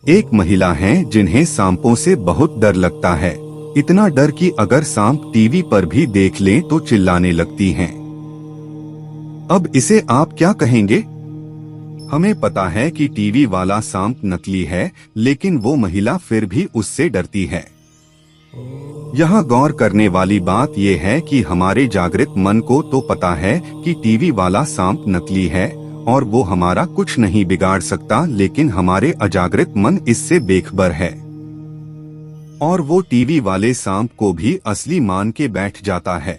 एक महिला हैं जिन्हें सांपों से बहुत डर लगता है, इतना डर कि अगर सांप टीवी पर भी देख लें तो चिल्लाने लगती हैं। अब इसे आप क्या कहेंगे? हमें पता है कि टीवी वाला सांप नकली है, लेकिन वो महिला फिर भी उससे डरती है। यहाँ गौर करने वाली बात यह है कि हमारे जागृत मन को तो पता है कि टीवी वाला सांप नकली है और वो हमारा कुछ नहीं बिगाड़ सकता, लेकिन हमारे अजागृत मन इससे बेखबर है और वो टीवी वाले सांप को भी असली मान के बैठ जाता है।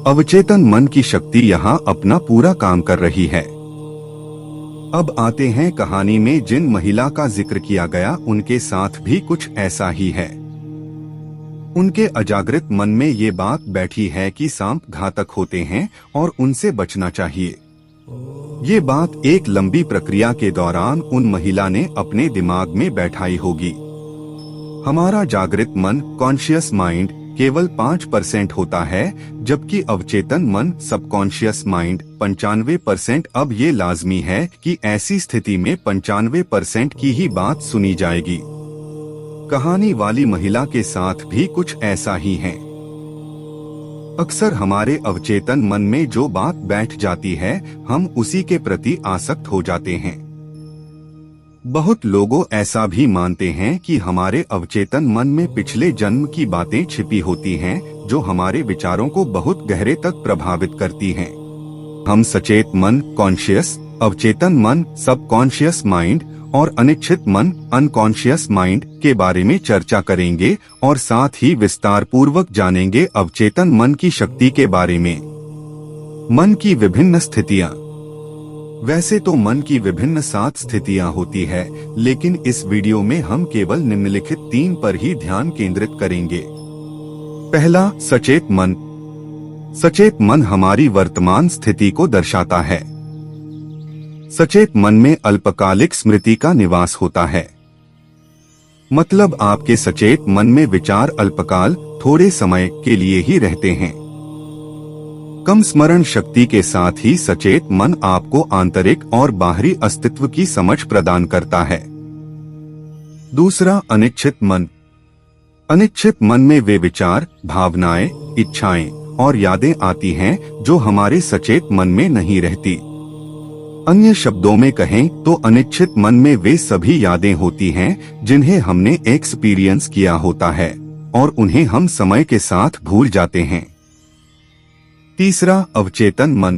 अवचेतन मन की शक्ति यहाँ अपना पूरा काम कर रही है। अब आते हैं कहानी में जिन महिला का जिक्र किया गया, उनके साथ भी कुछ ऐसा ही है। उनके अजागृत मन में ये बात बैठी है कि सांप घातक होते हैं और उनसे बचना चाहिए। ये बात एक लंबी प्रक्रिया के दौरान उन महिला ने अपने दिमाग में बैठाई होगी। हमारा जागृत मन, कॉन्शियस माइंड, केवल 5% होता है, जबकि अवचेतन मन, सबकॉन्शियस माइंड 95%। अब ये लाजमी है कि ऐसी स्थिति में 95% की ही बात सुनी जाएगी। कहानी वाली महिला के साथ भी कुछ ऐसा ही है। अक्सर हमारे अवचेतन मन में जो बात बैठ जाती है, हम उसी के प्रति आसक्त हो जाते हैं। बहुत लोगों ऐसा भी मानते हैं कि हमारे अवचेतन मन में पिछले जन्म की बातें छिपी होती हैं, जो हमारे विचारों को बहुत गहरे तक प्रभावित करती हैं। हम सचेत मन, कॉन्शियस, अवचेतन मन, सबकॉन्शियस माइंड और अनिच्छित मन, अनकॉन्शियस माइंड के बारे में चर्चा करेंगे और साथ ही विस्तार पूर्वक जानेंगे अवचेतन मन की शक्ति के बारे में। मन की विभिन्न स्थितियां। वैसे तो मन की विभिन्न 7 स्थितियां होती है, लेकिन इस वीडियो में हम केवल निम्नलिखित 3 पर ही ध्यान केंद्रित करेंगे। पहला, सचेत मन। सचेत मन हमारी वर्तमान स्थिति को दर्शाता है। सचेत मन में अल्पकालिक स्मृति का निवास होता है। मतलब आपके सचेत मन में विचार अल्पकाल, थोड़े समय के लिए ही रहते हैं। कम स्मरण शक्ति के साथ ही सचेत मन आपको आंतरिक और बाहरी अस्तित्व की समझ प्रदान करता है। दूसरा, अनिच्छित मन। अनिच्छित मन में वे विचार, भावनाएं, इच्छाएं और यादें आती हैं जो हमारे सचेत मन में नहीं रहती। अन्य शब्दों में कहें तो अनिच्छित मन में वे सभी यादें होती हैं जिन्हें हमने एक्सपीरियंस किया होता है और उन्हें हम समय के साथ भूल जाते हैं। तीसरा, अवचेतन मन।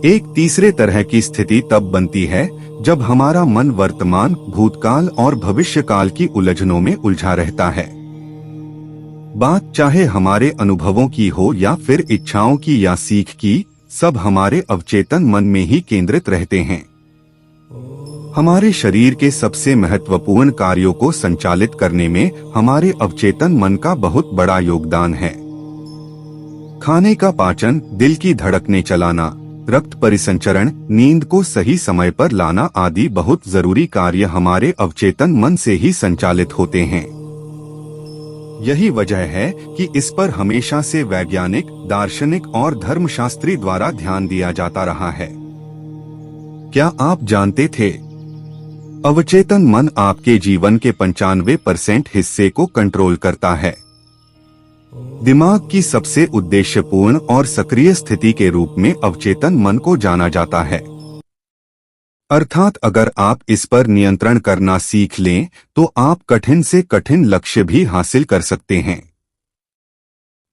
एक तीसरे तरह की स्थिति तब बनती है जब हमारा मन वर्तमान, भूतकाल और भविष्यकाल की उलझनों में उलझा रहता है। बात चाहे हमारे अनुभवों की हो या फिर इच्छाओं की या सीख की, सब हमारे अवचेतन मन में ही केंद्रित रहते हैं। हमारे शरीर के सबसे महत्वपूर्ण कार्यों को संचालित करने में हमारे अवचेतन मन का बहुत बड़ा योगदान है। खाने का पाचन, दिल की धड़कनें चलाना, रक्त परिसंचरण, नींद को सही समय पर लाना आदि बहुत जरूरी कार्य हमारे अवचेतन मन से ही संचालित होते हैं। यही वजह है कि इस पर हमेशा से वैज्ञानिक, दार्शनिक और धर्मशास्त्री द्वारा ध्यान दिया जाता रहा है। क्या आप जानते थे? अवचेतन मन आपके जीवन के 95% हिस्से को कंट्रोल करता है। दिमाग की सबसे उद्देश्यपूर्ण और सक्रिय स्थिति के रूप में अवचेतन मन को जाना जाता है। अर्थात अगर आप इस पर नियंत्रण करना सीख लें तो आप कठिन से कठिन लक्ष्य भी हासिल कर सकते हैं।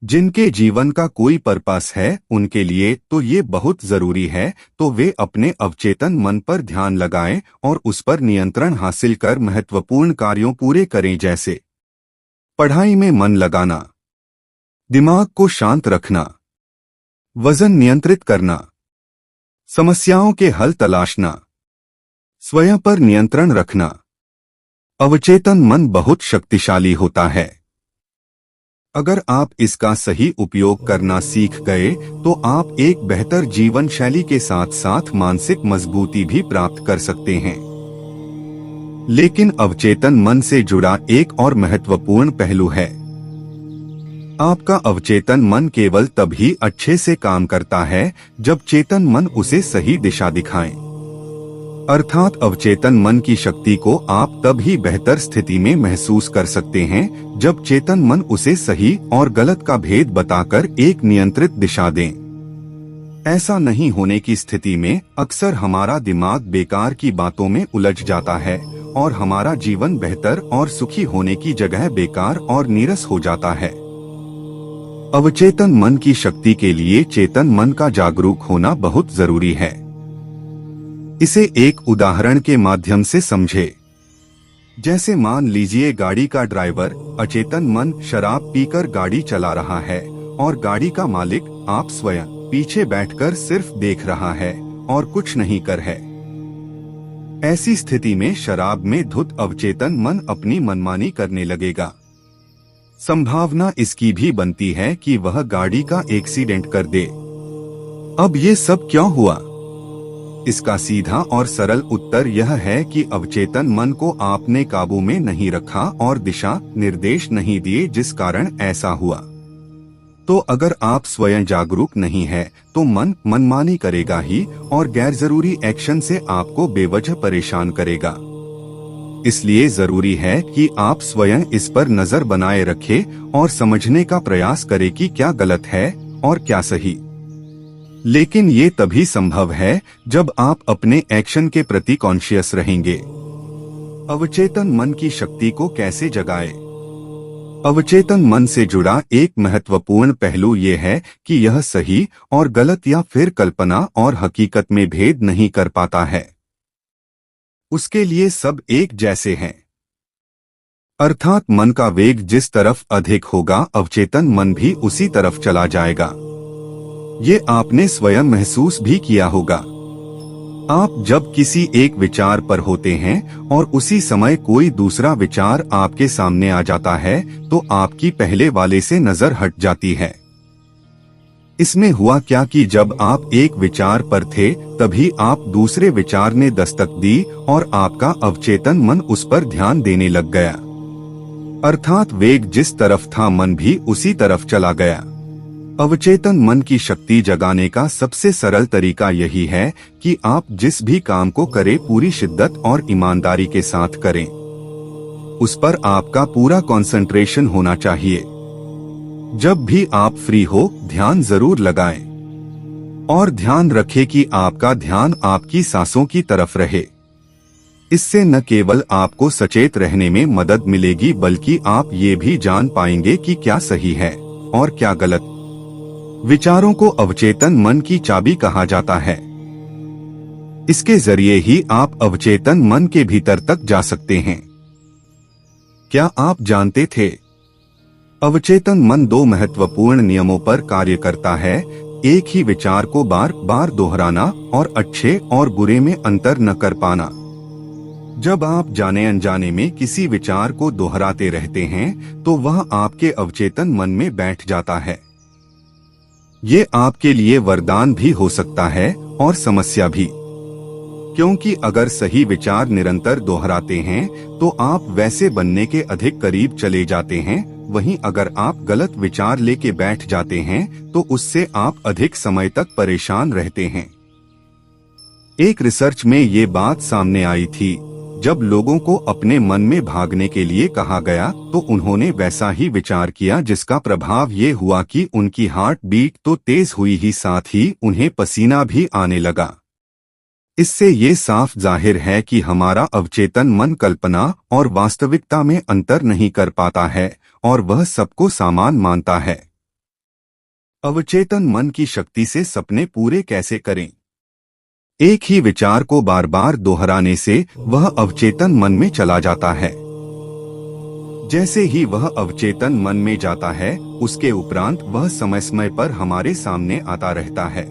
जिनके जीवन का कोई पर्पस है, उनके लिए तो ये बहुत जरूरी है तो वे अपने अवचेतन मन पर ध्यान लगाएं और उस पर नियंत्रण हासिल कर महत्वपूर्ण कार्यों पूरे करें, जैसे पढ़ाई में मन लगाना, दिमाग को शांत रखना, वजन नियंत्रित करना, समस्याओं के हल तलाशना, स्वयं पर नियंत्रण रखना। अवचेतन मन बहुत शक्तिशाली होता है। अगर आप इसका सही उपयोग करना सीख गए तो आप एक बेहतर जीवन शैली के साथ साथ मानसिक मजबूती भी प्राप्त कर सकते हैं। लेकिन अवचेतन मन से जुड़ा एक और महत्वपूर्ण पहलू है। आपका अवचेतन मन केवल तभी अच्छे से काम करता है जब चेतन मन उसे सही दिशा दिखाए। अर्थात अवचेतन मन की शक्ति को आप तब ही बेहतर स्थिति में महसूस कर सकते हैं जब चेतन मन उसे सही और गलत का भेद बताकर एक नियंत्रित दिशा दें। ऐसा नहीं होने की स्थिति में अक्सर हमारा दिमाग बेकार की बातों में उलझ जाता है और हमारा जीवन बेहतर और सुखी होने की जगह बेकार और नीरस हो जाता है। अवचेतन मन की शक्ति के लिए चेतन मन का जागरूक होना बहुत जरूरी है। इसे एक उदाहरण के माध्यम से समझे। जैसे मान लीजिए गाड़ी का ड्राइवर अचेतन मन शराब पीकर गाड़ी चला रहा है और गाड़ी का मालिक आप स्वयं पीछे बैठकर सिर्फ देख रहा है और कुछ नहीं कर है। ऐसी स्थिति में शराब में धुत अवचेतन मन अपनी मनमानी करने लगेगा। संभावना इसकी भी बनती है कि वह गाड़ी का एक्सीडेंट कर दे। अब ये सब क्यों हुआ? इसका सीधा और सरल उत्तर यह है कि अवचेतन मन को आपने काबू में नहीं रखा और दिशा निर्देश नहीं दिए, जिस कारण ऐसा हुआ। तो अगर आप स्वयं जागरूक नहीं है तो मन मनमानी करेगा ही और गैर जरूरी एक्शन से आपको बेवजह परेशान करेगा। इसलिए जरूरी है कि आप स्वयं इस पर नजर बनाए रखें और समझने का प्रयास करें कि क्या गलत है और क्या सही। लेकिन ये तभी संभव है जब आप अपने एक्शन के प्रति कॉन्शियस रहेंगे। अवचेतन मन की शक्ति को कैसे जगाएं? अवचेतन मन से जुड़ा एक महत्वपूर्ण पहलू ये है कि यह सही और गलत या फिर कल्पना और हकीकत में भेद नहीं कर पाता है। उसके लिए सब एक जैसे हैं। अर्थात मन का वेग जिस तरफ अधिक होगा अवचेतन मन भी उसी तरफ चला जाएगा। ये आपने स्वयं महसूस भी किया होगा। आप जब किसी एक विचार पर होते हैं और उसी समय कोई दूसरा विचार आपके सामने आ जाता है तो आपकी पहले वाले से नजर हट जाती है। इसमें हुआ क्या कि जब आप एक विचार पर थे तभी आप दूसरे विचार ने दस्तक दी और आपका अवचेतन मन उस पर ध्यान देने लग गया। अर्थात वेग जिस तरफ था मन भी उसी तरफ चला गया। अवचेतन मन की शक्ति जगाने का सबसे सरल तरीका यही है कि आप जिस भी काम को करें पूरी शिद्दत और ईमानदारी के साथ करें। उस पर आपका पूरा कंसंट्रेशन होना चाहिए। जब भी आप फ्री हो ध्यान जरूर लगाएं और ध्यान रखें कि आपका ध्यान आपकी सांसों की तरफ रहे। इससे न केवल आपको सचेत रहने में मदद मिलेगी बल्कि आप ये भी जान पाएंगे कि क्या सही है और क्या गलत। विचारों को अवचेतन मन की चाबी कहा जाता है। इसके जरिए ही आप अवचेतन मन के भीतर तक जा सकते हैं। क्या आप जानते थे? अवचेतन मन दो महत्वपूर्ण नियमों पर कार्य करता है। एक ही विचार को बार बार दोहराना और अच्छे और बुरे में अंतर न कर पाना। जब आप जाने अनजाने में किसी विचार को दोहराते रहते हैं तो वह आपके अवचेतन मन में बैठ जाता है। ये आपके लिए वरदान भी हो सकता है और समस्या भी, क्योंकि अगर सही विचार निरंतर दोहराते हैं तो आप वैसे बनने के अधिक करीब चले जाते हैं। वहीं अगर आप गलत विचार लेके बैठ जाते हैं तो उससे आप अधिक समय तक परेशान रहते हैं। एक रिसर्च में ये बात सामने आई थी। जब लोगों को अपने मन में भागने के लिए कहा गया तो उन्होंने वैसा ही विचार किया, जिसका प्रभाव ये हुआ कि उनकी हार्ट बीट तो तेज हुई ही साथ ही उन्हें पसीना भी आने लगा। इससे ये साफ जाहिर है कि हमारा अवचेतन मन कल्पना और वास्तविकता में अंतर नहीं कर पाता है और वह सबको समान मानता है। अवचेतन मन की शक्ति से सपने पूरे कैसे करें? एक ही विचार को बार बार दोहराने से वह अवचेतन मन में चला जाता है। जैसे ही वह अवचेतन मन में जाता है उसके उपरांत वह समय समय पर हमारे सामने आता रहता है।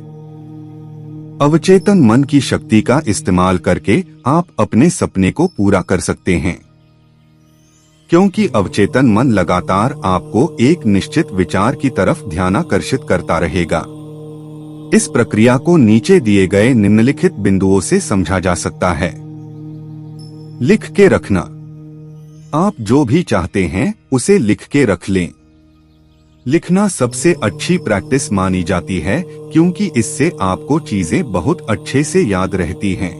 अवचेतन मन की शक्ति का इस्तेमाल करके आप अपने सपने को पूरा कर सकते हैं, क्योंकि अवचेतन मन लगातार आपको एक निश्चित विचार की तरफ ध्यानाकर्षित करता रहेगा। इस प्रक्रिया को नीचे दिए गए निम्नलिखित बिंदुओं से समझा जा सकता है। लिख के रखना। आप जो भी चाहते हैं उसे लिख के रख लें। लिखना सबसे अच्छी प्रैक्टिस मानी जाती है क्योंकि इससे आपको चीजें बहुत अच्छे से याद रहती हैं।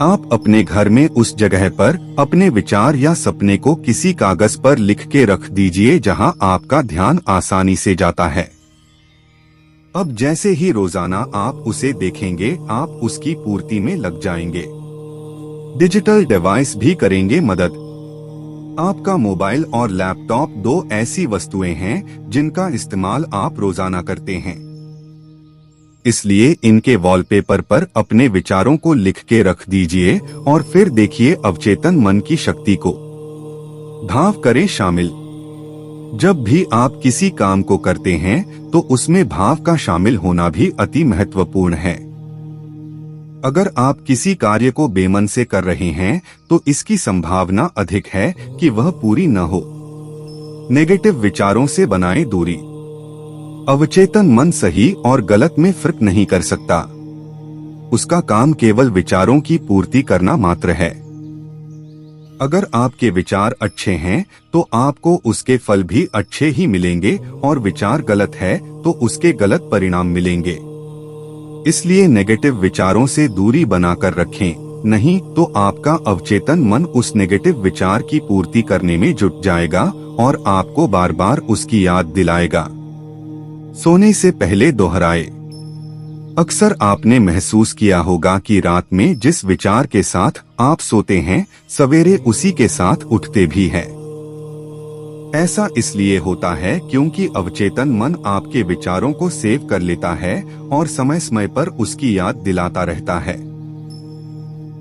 आप अपने घर में उस जगह पर अपने विचार या सपने को किसी कागज पर लिख के रख दीजिए जहां आपका ध्यान आसानी से जाता है। अब जैसे ही रोजाना आप उसे देखेंगे, आप उसकी पूर्ति में लग जाएंगे। डिजिटल डिवाइस भी करेंगे मदद। आपका मोबाइल और लैपटॉप दो ऐसी वस्तुएं हैं जिनका इस्तेमाल आप रोजाना करते हैं, इसलिए इनके वॉलपेपर पर अपने विचारों को लिख के रख दीजिए और फिर देखिए अवचेतन मन की शक्ति को भाव करें शामिल। जब भी आप किसी काम को करते हैं तो उसमें भाव का शामिल होना भी अति महत्वपूर्ण है। अगर आप किसी कार्य को बेमन से कर रहे हैं तो इसकी संभावना अधिक है कि वह पूरी न हो। नेगेटिव विचारों से बनाएं दूरी। अवचेतन मन सही और गलत में फर्क नहीं कर सकता। उसका काम केवल विचारों की पूर्ति करना मात्र है। अगर आपके विचार अच्छे हैं तो आपको उसके फल भी अच्छे ही मिलेंगे और विचार गलत है तो उसके गलत परिणाम मिलेंगे। इसलिए नेगेटिव विचारों से दूरी बनाकर रखें, नहीं तो आपका अवचेतन मन उस नेगेटिव विचार की पूर्ति करने में जुट जाएगा और आपको बार बार उसकी याद दिलाएगा। सोने से पहले दोहराए। अक्सर आपने महसूस किया होगा कि रात में जिस विचार के साथ आप सोते हैं, सवेरे उसी के साथ उठते भी हैं। ऐसा इसलिए होता है क्योंकि अवचेतन मन आपके विचारों को सेव कर लेता है और समय समय पर उसकी याद दिलाता रहता है।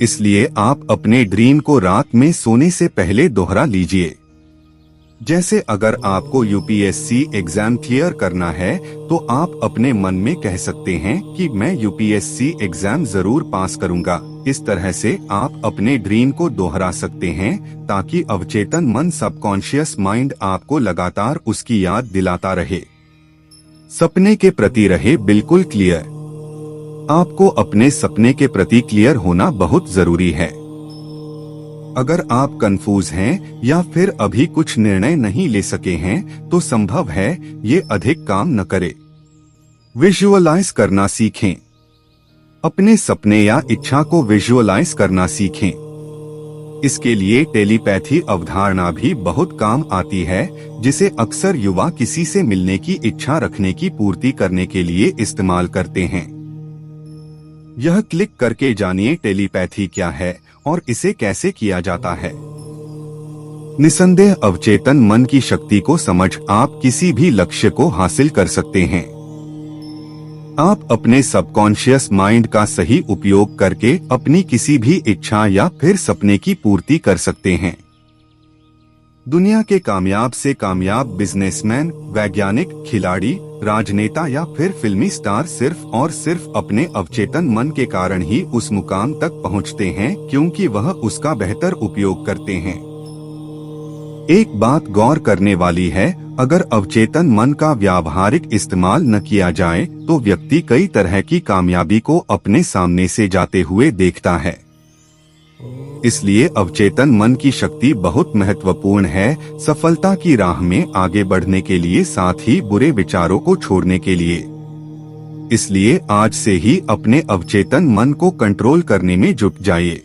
इसलिए आप अपने ड्रीम को रात में सोने से पहले दोहरा लीजिए। जैसे अगर आपको यूपीएससी एग्जाम क्लियर करना है तो आप अपने मन में कह सकते हैं कि मैं यूपीएससी एग्जाम जरूर पास करूंगा। इस तरह से आप अपने ड्रीम को दोहरा सकते हैं ताकि अवचेतन मन सबकॉन्शियस माइंड आपको लगातार उसकी याद दिलाता रहे। सपने के प्रति रहे बिल्कुल क्लियर। आपको अपने सपने के प्रति क्लियर होना बहुत जरूरी है। अगर आप कंफ्यूज हैं या फिर अभी कुछ निर्णय नहीं ले सके हैं तो संभव है ये अधिक काम न करे। विजुअलाइज करना सीखें। अपने सपने या इच्छा को विजुअलाइज करना सीखें। इसके लिए टेलीपैथी अवधारणा भी बहुत काम आती है, जिसे अक्सर युवा किसी से मिलने की इच्छा रखने की पूर्ति करने के लिए इस्तेमाल करते हैं। यह क्लिक करके जानिए टेलीपैथी क्या है और इसे कैसे किया जाता है। निसंदेह अवचेतन मन की शक्ति को समझ आप किसी भी लक्ष्य को हासिल कर सकते हैं। आप अपने सबकॉन्शियस माइंड का सही उपयोग करके अपनी किसी भी इच्छा या फिर सपने की पूर्ति कर सकते हैं। दुनिया के कामयाब से कामयाब बिजनेसमैन, वैज्ञानिक, खिलाड़ी, राजनेता या फिर फिल्मी स्टार सिर्फ और सिर्फ अपने अवचेतन मन के कारण ही उस मुकाम तक पहुंचते हैं क्योंकि वह उसका बेहतर उपयोग करते हैं। एक बात गौर करने वाली है, अगर अवचेतन मन का व्यावहारिक इस्तेमाल न किया जाए तो व्यक्ति कई तरह की कामयाबी को अपने सामने से जाते हुए देखता है। इसलिए अवचेतन मन की शक्ति बहुत महत्वपूर्ण है सफलता की राह में आगे बढ़ने के लिए, साथ ही बुरे विचारों को छोड़ने के लिए। इसलिए आज से ही अपने अवचेतन मन को कंट्रोल करने में जुट जाइए।